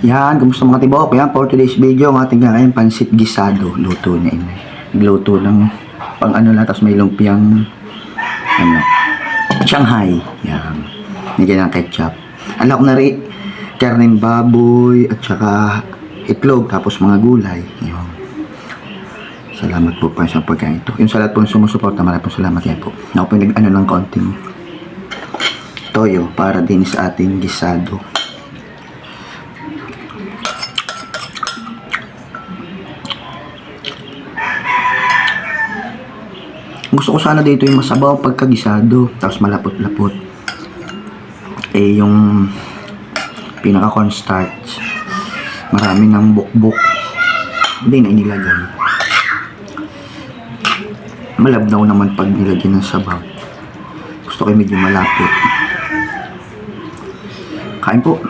Yan, kumusta mga tibok? Yan, for today's video, ang ating ngayon, pansit gisado. Luto na yun. Nagluto ng pang ano lang, tapos may lumpiang ano, Shanghai. Yan. Nigyan ng ketchup. Alak na rin, karneng baboy, at saka itlog, tapos mga gulay. Yan. Salamat po pa sa pagkain ito. Yung sa lahat po sumusuporta, maraming po salamat yan po. Ako po nag-ano ng konting toyo para din sa ating gisado. Gusto ko sana dito yung masabaw pagkagisado, tapos malapot-lapot. Eh, yung pinaka-cornstarch, marami ng bukbok. Hindi na inilagay. Malabnaw naman pag nilagyan ng sabaw. Gusto ko medyo malapot. Kain po.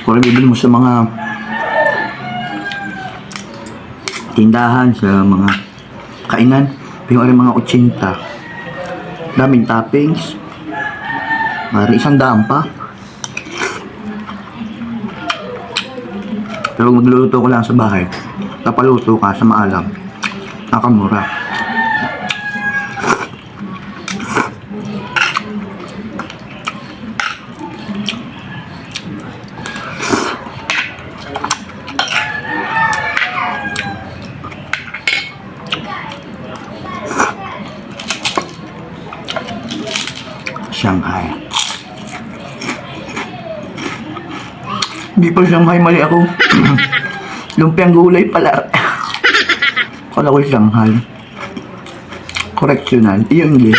Kung bibili mo sa mga tindahan, sa mga kainan, yung mga 80, daming toppings, mari 100 pa. Pero magluluto ko lang sa bahay, napaluto ka sa maalam, nakamura. Shanghai. Hindi pa Shanghai, mali ako. Lumpiang gulay pala. Kala ko Shanghai. Correctional. English.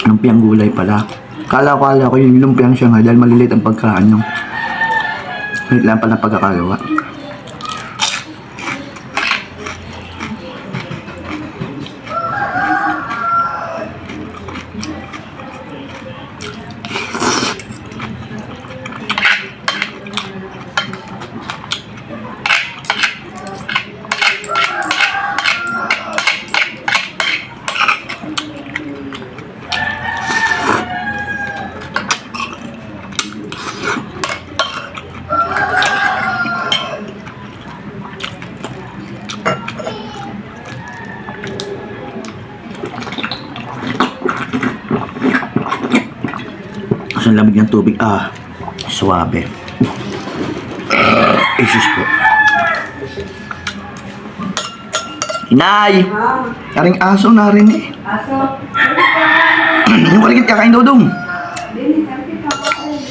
Lumpiang gulay pala. Kala ko yung lumpiang Shanghai dahil malilit ang pagkaan nyo. Maliit lang pala pagkakagawa. Ang lamig ng tubig. Suwabe. Jesus po. Inay! Karing aso na rin eh. Aso? Yung kaligit kakain daw dong. Dini, sakit ako eh.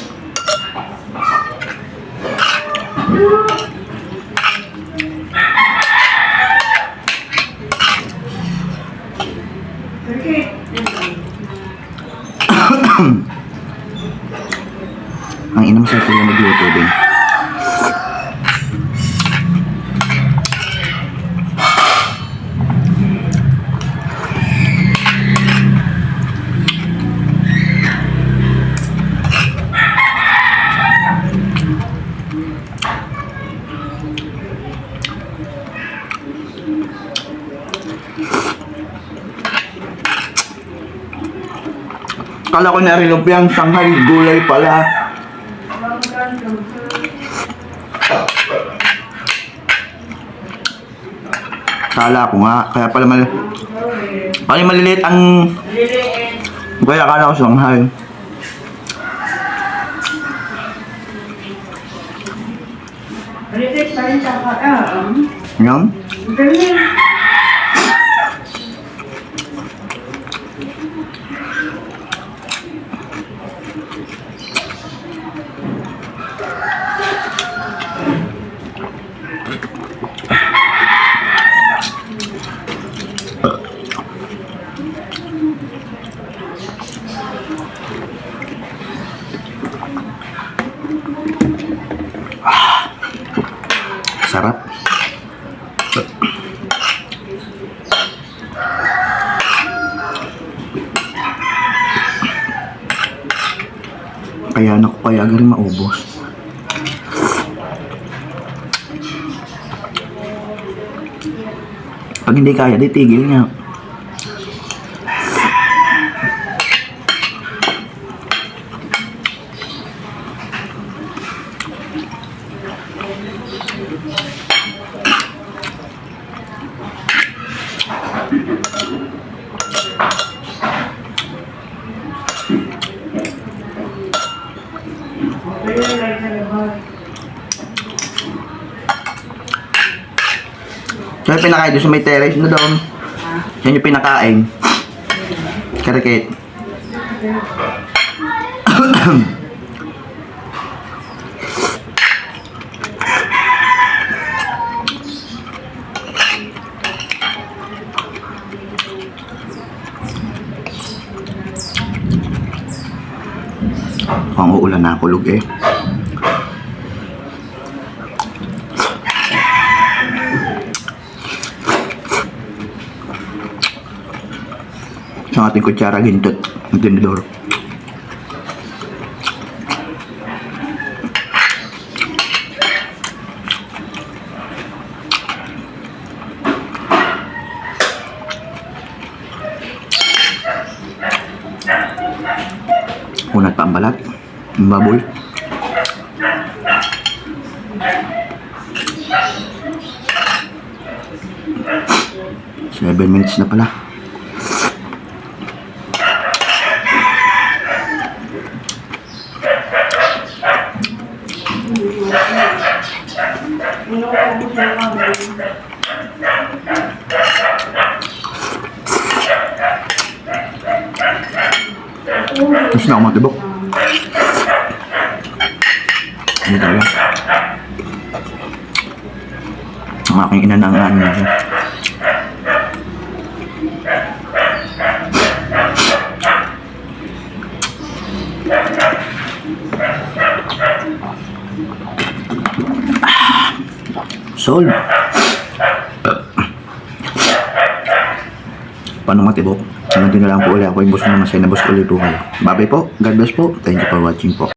Sakit. Ang ina mo sa pala magluto din. Kala ko na rin lumpiang Shanghai, gulay pala. Kala ko nga, kaya pala maliliit ang... Kaya kala ko Shanghai. Malilit pa rin sa Yan? galing. Kaya naku, kaya galing maubos. Pag hindi kaya, di tigil niya. Yan yung pinakain doon sa may terrace na doon. Yan yung pinakain. Karikit. Ang uulan na kulog eh. Sa ating kutsara gintot ng tinidor. Unat pa ang balat. Ang baboy. Seven minutes na pala. Tapos na ako matibok. Ano talaga? Ang aking ina na ang ano natin. Solve. Paano matibok? Hanggang din na lang po ulit ako yung boss na masaya na boss ulit po kayo. Bye-bye po. God bless po. Thank you for watching po.